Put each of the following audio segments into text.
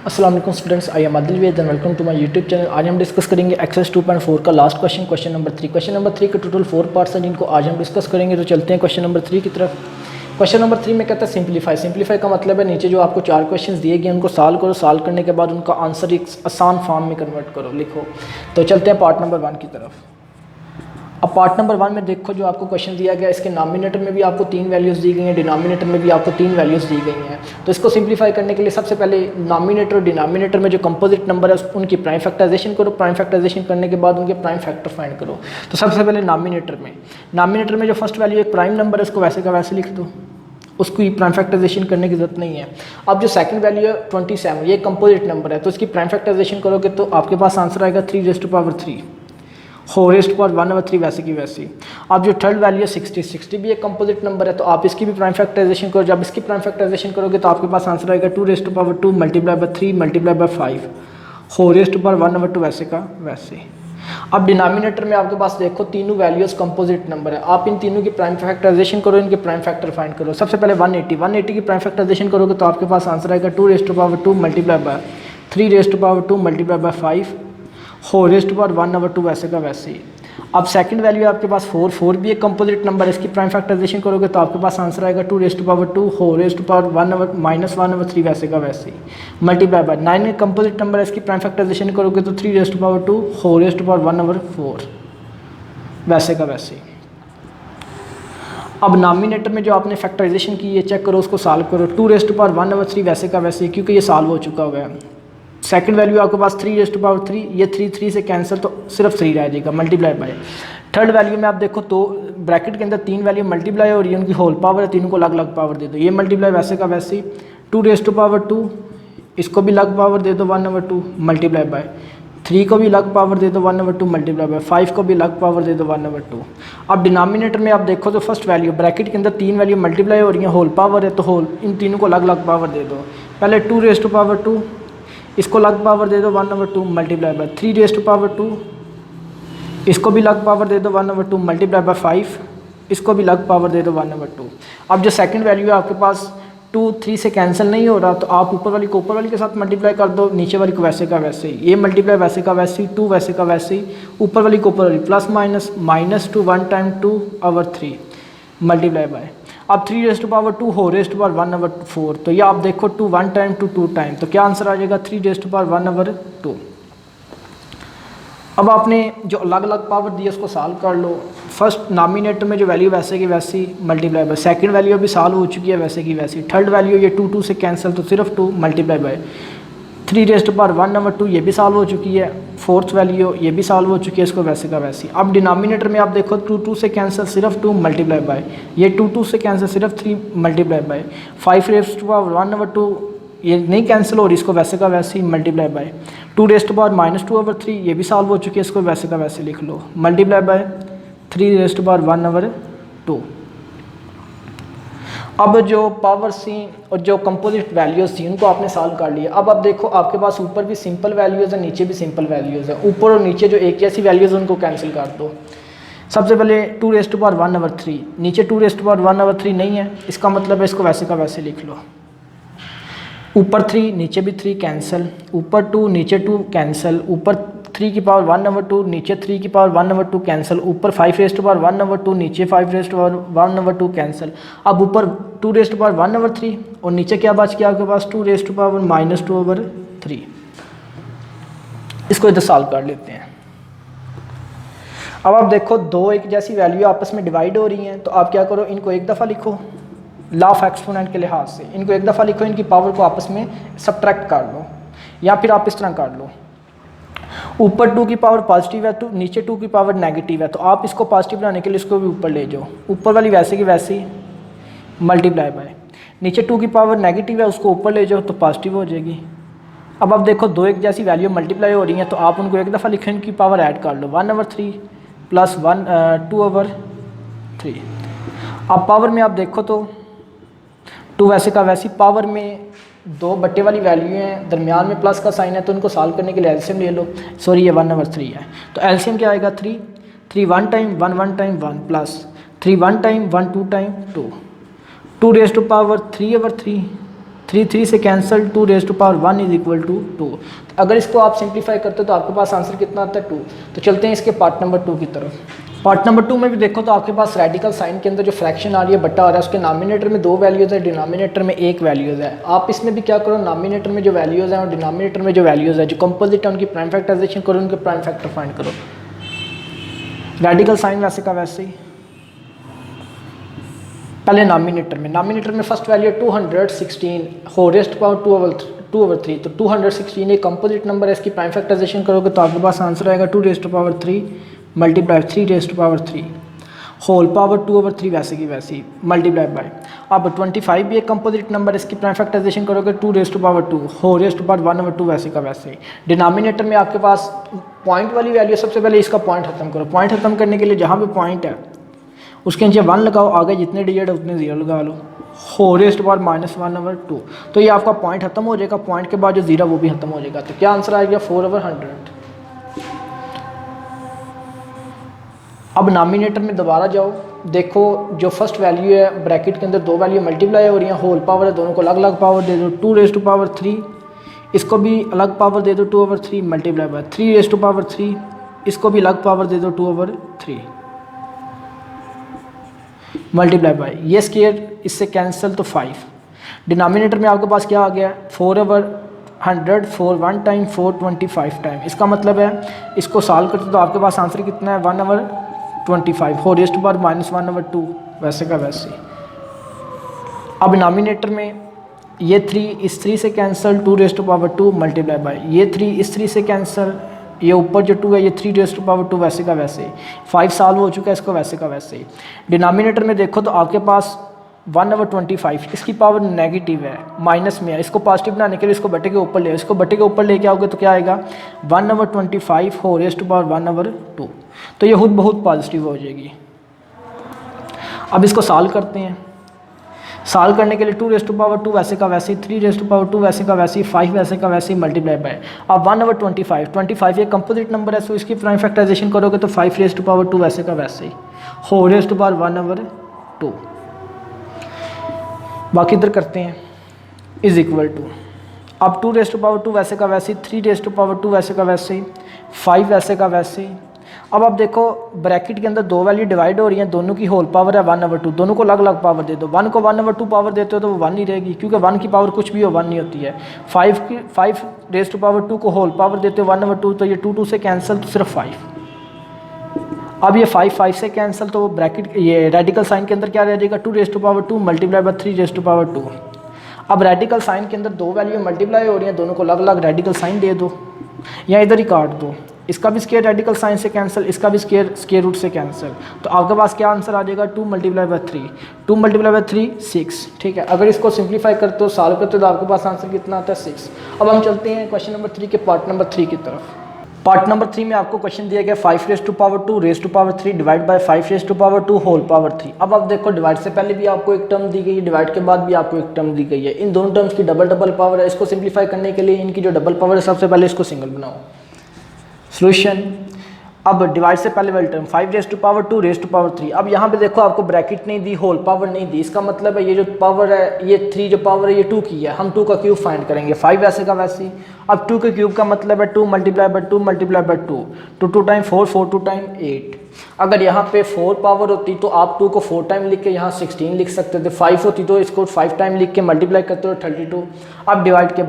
अस्सलाम वालेकुम students, I am Adil Ved and welcome to my YouTube channel. आज हम डिस्कस करेंगे एक्सरसाइज 2.4 का last question, question number 3। Question number 3 के टोटल 4 पार्ट्स हैं जिनको आज हम डिस्कस करेंगे। तो चलते हैं क्वेश्चन नंबर 3 की तरफ। क्वेश्चन नंबर 3 में कहता है सिंप्लीफाई। सिंप्लीफाई का मतलब है नीचे जो आपको 4 क्वेश्चंस दिए गए उनको सॉल्व करो, सॉल्व करने के बाद उनका आंसर एक आसान फॉर्म में कन्वर्ट करो, लिखो। तो चलते हैं पार्ट नंबर 1 की तरफ। अब पार्ट नंबर 1 में देखो जो आपको क्वेश्चन दिया गया, इसके नॉमिनेटर में भी आपको 3 वैल्यूज़ दी गई हैं, डिनोमिनेटर में भी आपको 3 वैल्यूज़ दी गई हैं। तो इसको सिंप्लीफाई करने के लिए सबसे पहले नॉमिनेटर और डिनोमिनेटर में जो कंपोजिट नंबर है उनकी प्राइम फैक्टराइजेशन करो। प्राइम फैक्टराइजेशन करने के बाद उनके प्राइम फैक्टर फाइंड करो। तो सबसे पहले नॉमिनेटर में जो फर्स्ट वैल्यू एक प्राइम नंबर है उसको वैसे का वैसे लिख दो, उसकी प्राइम फैक्टराइजेशन करने की जरूरत नहीं है। अब जो सेकंड वैल्यू है 27, ये कंपोजिट नंबर है तो इसकी प्राइम फैक्टराइजेशन करोगे तो आपके पास आंसर आएगा 3⁻³ होल रेस्ट पावर 1/3 वैसे की वैसी। अब जो थर्ड वैल्यू है 60 भी एक कंपोजिट नंबर है तो आप इसकी भी प्राइम फैक्टराइजेशन करो। जब इसकी प्राइम फैक्टराइजेशन करोगे तो आपके पास आंसर आएगा 2⁻² multiply by 3 multiply by 5 whole raised power 1/2 वैसे का वैसे। अब डिनोमिनेटर में आपके पास देखो तीनों वैल्यूज़ कंपोजिट नंबर है, आप इन तीनों की प्राइम फैक्टराइजेशन करो, इनके प्राइम फैक्टर फाइंड करो। सबसे पहले 180 की प्राइम फैक्टराइजेशन करोगे तो आपके पास आंसर आएगा 2⁻² multiply by 3⁻² multiply by 5 whole raised power 1/2 वैसे का वैसे ही। अब सेकंड वैल्यू आपके पास 4 भी एक कंपोजिट नंबर है, इसकी प्राइम फैक्टराइजेशन करोगे तो आपके पास आंसर आएगा 2⁻² होल रेस्ट पावर 1/3 वैसे का वैसे ही मल्टीप्लाई बाय 9 एक कंपोजिट नंबर है, इसकी प्राइम फैक्टराइजेशन करोगे तो 3⁻² होल रेस्ट पावर 1/4 वैसे का वैसे ही। अब नॉमिनेटर में जो आपने फैक्टराइजेशन की है चेक करो, उसको सॉल्व करो। 2⁻1/3 वैसे का वैसे क्योंकि ये सॉल्व हो चुका हुआ है। सेकंड वैल्यू आपके पास 3⁻3, ये 3 से कैंसिल तो सिर्फ 3 रह जाएगा मल्टीप्लाई बाय। थर्ड वैल्यू में आप देखो तो ब्रैकेट के अंदर 3 वैल्यू मल्टीप्लाई हो रही है, उनकी होल पावर है, तीनों को अलग अलग पावर दे दो। ये मल्टीप्लाई वैसे का वैसे 2⁻2, इसको भी अलग पावर दे दो 1/2 मल्टीप्लाई बाय 3 को भी अलग पावर दे दो 1/2 मल्टीप्लाई बाय 5 को भी अलग पावर दे दो 1/2। अब डिनोमिनेटर में आप देखो तो फर्स्ट वैल्यू ब्रैकेट के अंदर 3 वैल्यू मल्टीप्लाई हो रही है, होल पावर है तो होल इन तीनों को अलग अलग पावर दे दो। पहले 2⁻2, इसको अलग पावर दे दो 1/2 मल्टीप्लाई बाय 3⁻2, इसको भी अलग पावर दे दो 1/2 मल्टीप्लाई बाय 5, इसको भी अलग पावर दे दो 1/2। अब जो सेकंड वैल्यू है आपके पास 2 3 से कैंसिल नहीं हो रहा तो आप ऊपर वाली को ऊपर वाली के साथ मल्टीप्लाई कर दो, नीचे वाली को वैसे का वैसे ही। ये मल्टीप्लाई वैसे का वैसे ही 2 वैसे का वैसे ही, ऊपर वाली को ऊपर वाली plus minus -2 1 time 2/3 multiply bye. अब 3⁻2 होल रेस्ट पावर 1/4 तो ये आप देखो 2 1 टाइम 2 टाइम तो क्या आंसर आ जाएगा 3⁻1/2। अब आपने जो अलग अलग पावर दी है उसको सॉल्व कर लो। फर्स्ट नॉमिनेटर में जो वैल्यू वैसे की वैसी मल्टीप्लाई बाय, सेकंड वैल्यू अभी सॉल्व हो चुकी है वैसे की वैसी। थर्ड वैल्यू ये 2 से कैंसिल तो सिर्फ 2 मल्टीप्लाई बाय 3⁻1/2 ये भी सॉल्व हो चुकी है। फोर्थ वैल्यू ये भी सॉल्व हो चुकी है, इसको वैसे का वैसे। अब डिनोमिनेटर में आप देखो 2 से कैंसिल सिर्फ 2 मल्टीप्लाई बाय, ये 2 से कैंसिल सिर्फ 3 मल्टीप्लाई बाय 5⁻1/2 ये नहीं कैंसिल हो रही, इसको वैसे का वैसे ही मल्टीप्लाई बाय 2⁻2/3 ये भी सॉल्व हो चुकी है, इसको वैसे का वैसे लिख लो मल्टीप्लाई बाय 3⁻1/2। अब जो पावर सी और जो कंपोजिट वैल्यूज़ थी उनको आपने सॉल्व कर लिया। अब देखो आपके पास ऊपर भी सिंपल वैल्यूज़ है, नीचे भी सिंपल वैल्यूज़ है। ऊपर और नीचे जो एक जैसी वैल्यूज़ उनको कैंसिल कर दो। सबसे पहले 2⁻1/3, नीचे 2⁻1/3 नहीं है, इसका मतलब है इसको वैसे का वैसे लिख लो। ऊपर 3 नीचे भी 3 कैंसिल, ऊपर 2 नीचे 2 कैंसिल, ऊपर 3 की पावर 1/2 नीचे 3 की पावर 1/2 कैंसिल, ऊपर 5⁻1/2 नीचे 5⁻1/2 कैंसिल। अब ऊपर 2⁻1/3 और नीचे क्या बच गया आपके पास 2⁻2/3। इसको इधर सॉल्व कर लेते हैं। अब आप देखो दो एक जैसी वैल्यू आपस में डिवाइड हो रही हैं तो आप क्या करो, इनको एक दफ़ा लिखो लॉ ऑफ एक्सपोनेंट के लिहाज से, इनको एक दफ़ा लिखो, इनकी पावर को आपस में सब्ट्रैक्ट कर लो या फिर आप इस तरह कर लो। ऊपर 2 की पावर पॉजिटिव है तो नीचे 2 की पावर नेगेटिव है तो आप इसको पॉजिटिव बनाने के लिए इसको भी ऊपर ले जाओ, ऊपर वाली वैसे की वैसे ही मल्टीप्लाई बाय नीचे 2 की पावर नेगेटिव है उसको ऊपर ले जाओ तो पॉजिटिव हो जाएगी। अब आप देखो दो एक जैसी वैल्यू मल्टीप्लाई हो रही हैं तो आप उनको एक दफ़ा लिखें, इनकी पावर ऐड कर लो 1/3 प्लस 2/3। अब पावर में आप देखो तो 2 वैसे का वैसी, पावर में 2 बट्टे वाली वैल्यू है, दरमियान में प्लस का साइन है तो उनको सॉल्व करने के लिए एलसीएम ले लो। सॉरी ये 1/3 है तो एलसीएम क्या आएगा 3 1 time 1 time 1 plus 3 1 time 1 2 time 2 2⁻3/3 3 3 से cancel, 2 raise to power 1 is equal to 2। अगर इसको आप सिंप्लीफाई करते हो तो आपके पास आंसर कितना आता है 2। तो चलते हैं इसके पार्ट नंबर 2 की तरफ। पार्ट नंबर 2 में भी देखो तो आपके पास रेडिकल साइन के अंदर जो फ्रैक्शन आ रही है बट्टा आ रहा है, उसके नामिनेटर में 2 वैल्यूज़ है, डिनोमिनेटर में 1 वैल्यूज़ है। आप इसमें भी क्या करो, नामिनेटर में जो वैल्यूज़ हैं और डिनोमिनेटर में जो वैल्यूज़ है जो कंपोजिट है उनकी प्राइम फैक्टराइजेशन करो, उनके प्राइम फैक्टर फाइंड करो। रेडिकल साइन वैसे का वैसे ही, पहले नामिनेटर में first value 216 whole raised power 2/3, तो 216 एक कंपोजिट नंबर है, इसकी प्राइम फैक्टराइजेशन करोगे तो आपके पास आंसर आएगा 2 raised power 3 multiply 3 raised power 3 whole power 2/3 वैसे की वैसी मल्टीप्लाई बाय। अब 25 भी एक कंपोजिट नंबर है, इसकी प्राइम फैक्टराइजेशन करोगे 2 raised power 2 whole raised power 1/2 वैसे का वैसे। डिनोमिनेटर में आपके पास पॉइंट वाली वैल्यू, सबसे पहले इसका पॉइंट खत्म करो। पॉइंट खत्म करने के लिए जहाँ पे पॉइंट है उसके नीचे 1 लगाओ, आगे जितने डिजिट है उतने 0 लगा लो, होल रेज़्ड पावर -1/2। तो ये आपका पॉइंट खत्म हो जाएगा, पॉइंट के बाद जो 0 वो भी खत्म हो जाएगा। तो क्या आंसर आएगा 4/100। अब नॉमिनेटर में दोबारा जाओ, देखो जो फर्स्ट वैल्यू है ब्रैकेट के अंदर 2 वैल्यू मल्टीप्लाई हो रही हैं, होल पावर है, दोनों को अलग अलग पावर दे दो। 2 रेज़ टू पावर 3 इसको भी अलग पावर दे दो 2/3 multiply by 3 raise to power 3 इसको भी अलग पावर दे दो 2/3 मल्टीप्लाई बाय, ये स्क्वायर इससे कैंसिल तो 5। डिनोमिनेटर में आपके पास क्या आ गया 4/100 4 1 टाइम 425 टाइम। इसका मतलब है इसको सॉल्व करते तो आपके पास आंसर कितना है 1/25 होल रेज़्ड पावर -1/2 वैसे का वैसे। अब नॉमिनेटर में ये 3 इस 3 से cancel 2 raised power 2 multiply by, ये 3 इस 3 से कैंसिल, ये ऊपर जो 2 है ये 3 रेज़्ड पावर 2 वैसे का वैसे। 5 सॉल्व हो चुका है, इसको वैसे का वैसे। डिनोमिनेटर में देखो तो आपके पास 1/25 इसकी पावर नेगेटिव है, माइनस में है, इसको पॉजिटिव बनाने के लिए इसको बटे के ऊपर ले, इसको बटे के ऊपर लेके आओगे तो क्या आएगा 1/25 होल रेज़्ड पावर 1/2। तो ये खुद बहुत पॉजिटिव हो जाएगी। अब इसको सॉल्व करते हैं। सॉल्व करने के लिए 2 रेज़्ड पावर 2 वैसे का वैसे, 3 रेज़्ड पावर 2 वैसे का वैसे, 5 वैसे का वैसे मल्टीप्लाई बाय। अब 1/25 ये कंपोजिट नंबर है, सो इसकी प्राइम फैक्टराइजेशन करोगे तो 5 रेज़्ड पावर 2 वैसे का वैसे होल रेज़्ड पावर 1/2। बाकी इधर करते हैं इज इक्वल टू, अब 2 रेज़्ड पावर 2 वैसे का वैसे, 3 रेज़्ड पावर 2 वैसे का वैसे, 5 वैसे का वैसे। अब आप देखो ब्रैकेट के अंदर 2 वैल्यू डिवाइड हो रही हैं, दोनों की होल पावर है 1/2, दोनों को अलग अलग पावर दे दो। 1 को 1/2 पावर देते हो तो वो 1 ही रहेगी, क्योंकि 1 की पावर कुछ भी हो 1 नहीं होती है। 5 रेज़्ड पावर 2 को होल पावर देते हो 1/2, तो ये 2 से कैंसिल तो सिर्फ 5। अब ये 5 से कैंसिल, तो ब्रैकेट ये रेडिकल साइन के अंदर क्या रह जाएगा 2 raised power 2 multiply by 3 raised power 2। अब रेडिकल साइन के अंदर 2 वैल्यू मल्टीप्लाई हो रही हैं, दोनों को अलग अलग रेडिकल साइन दे दो या इधर ही काट दो। इसका भी स्क्वायर रेडिकल साइन से कैंसिल, इसका भी स्क्वायर रूट से कैंसिल। तो आपके पास क्या आंसर आ जाएगा 2 मल्टीप्लाई बाय 3, 2 मल्टीप्लाई बाय 3 6। ठीक है, अगर इसको सिंप्लीफाई करते हो सॉल्व करते हो तो आपके पास आंसर कितना आता है 6। अब हम चलते हैं क्वेश्चन नंबर 3 के पार्ट नंबर 3 की तरफ। पार्ट नंबर 3 में आपको क्वेश्चन दिया गया 5 raised to power 2 raised to power 3 divide by 5 raised to power 2 whole power 3। अब आप देखो डिवाइड से पहले भी आपको एक टर्म दी गई है, डिवाइड के बाद भी आपको एक टर्म दी गई है। इन दोनों टर्म्स की डबल पावर है। इसको सिंप्लीफाई करने के लिए इनकी जो डबल पावर है सबसे पहले इसको सिंगल बनाओ। सॉल्यूशन, अब डिवाइड से पहले वाली term 5 raised to power 2 raised to power 3। अब यहाँ पे देखो आपको ब्रैकेट नहीं दी, होल पावर नहीं दी, इसका मतलब है ये जो पावर है ये 3 जो पावर है ये 2 की है, हम 2 का क्यूब फाइंड करेंगे। 5 वैसे का वैसे। अब 2 के क्यूब का मतलब है 2 multiply by 2 multiply by 2 2 time 4 4 2 time 8। अगर यहाँ पे 4 पावर होती तो आप 2 को 4 टाइम लिख के यहाँ 16 लिख सकते थे। 5 होती तो इसको 5 टाइम लिख के मल्टीप्लाई करते हो 32। अब डिवाइड के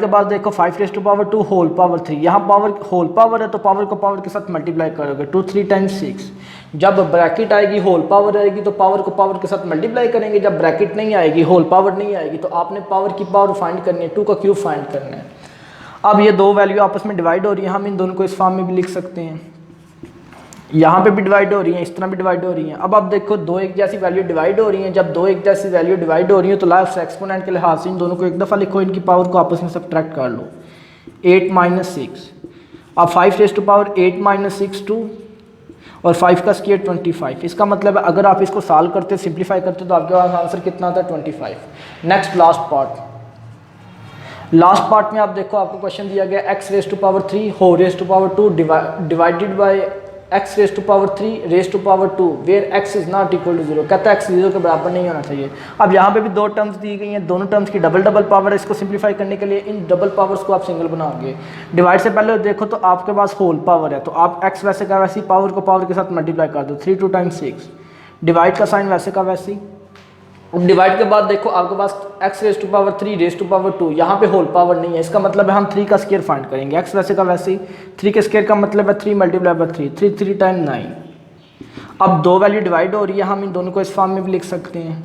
बाद देखो 5 raised to power 2 whole power 3, यहाँ पावर होल पावर है तो पावर को पावर के साथ मल्टीप्लाई करोगे 2 3 टाइम्स 6। जब ब्रैकेट आएगी होल पावर आएगी तो पावर को पावर के साथ मल्टीप्लाई करेंगे। जब ब्रैकेट नहीं आएगी, होल पावर नहीं आएगी, तो आपने पावर की पावर फाइंड करनी है, 2 का क्यूब फाइंड करना है। अब ये 2 वैल्यू आपस में डिवाइड हो रही है, हम इन दोनों को इस फॉर्म में भी लिख सकते हैं। यहाँ पे भी डिवाइड हो रही है, इस तरह भी डिवाइड हो रही हैं। अब आप देखो 2 एक जैसी वैल्यू डिवाइड हो रही हैं, जब 2 एक जैसी वैल्यू डिवाइड हो रही है तो लास्ट एक्सपोनेंट के लिहाज से इन दोनों को एक दफ़ा लिखो, इनकी पावर को आपस में सब्ट्रैक्ट कर लो 8 - 6। अब 5 रेज़्ड टू पावर 8 - 6 2 और 5 का स्क्वायर 25। इसका मतलब है अगर आप इसको सॉल्व करते सिंप्लीफाई करते तो आपके पास आंसर कितना आता है 25। नेक्स्ट लास्ट पार्ट में आप देखो आपको क्वेश्चन दिया गया x raised to power 3 whole raised to power 2 divided by X raised to power 3 raised to power 2 where X is not equal to 0, कहता है एक्स 0 के बराबर नहीं होना चाहिए। अब यहाँ पे भी दो टर्म्स दी गई हैं, दोनों टर्म्स की डबल डबल पावर है। इसको सिंप्लीफाई करने के लिए इन डबल पावर्स को आप सिंगल बनाओगे। डिवाइड से पहले देखो तो आपके पास होल पावर है, तो आप एक्स वैसे का वैसी पावर को पावर के साथ मल्टीप्लाई कर दो, 3 2 टाइम्स 6। डिवाइड का साइन वैसे का वैसी। अब डिवाइड के बाद देखो आपके पास x raised to power 3 raised to power 2, यहाँ पे होल पावर नहीं है, इसका मतलब है हम 3 का स्क्वायर फाइंड करेंगे। x वैसे का वैसे ही, 3 के स्क्वायर का मतलब है 3 मल्टीप्लाई बाय 3, 3 3 टाइम 9। अब दो वैल्यू डिवाइड हो रही है, हम इन दोनों को इस फॉर्म में भी लिख सकते हैं।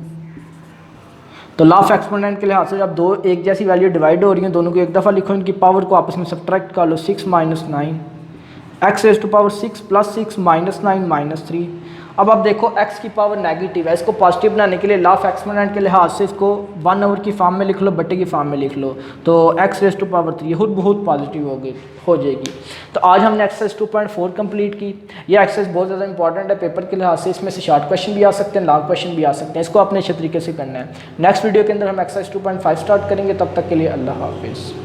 तो लॉ ऑफ एक्सपोनेंट के लिहाज से जब दो एक जैसी वैल्यू डिवाइड हो रही हैं, दोनों को एक दफ़ा लिखो, इनकी पावर को आपस में सब्ट्रैक्ट कर लो, 6 minus 9, X raised to power 6 plus 6 minus 9 minus 3। अब आप देखो x की पावर नेगेटिव है, इसको पॉजिटिव बनाने के लिए लॉ ऑफ एक्सपोनेंट के लिहाज से इसको 1 ओवर की फॉर्म में लिख लो, बटे की फॉर्म में लिख लो, तो x रेस टू पावर 3 खुद बहुत पॉजिटिव हो जाएगी। तो आज हमने एक्सरसाइज 2.4 कंप्लीट की। ये एक्सरसाइज बहुत ज़्यादा इंपॉर्टेंट है पेपर के लिहाज से, इसमें से शॉर्ट क्वेश्चन भी आ सकते हैं, लॉन्ग क्वेश्चन भी आ सकते हैं, इसको अपने अच्छे तरीके से करना है। नेक्स्ट वीडियो के अंदर हम एक्सरसाइज 2.5 स्टार्ट करेंगे, तब तक के लिए अल्लाह हाफिज़।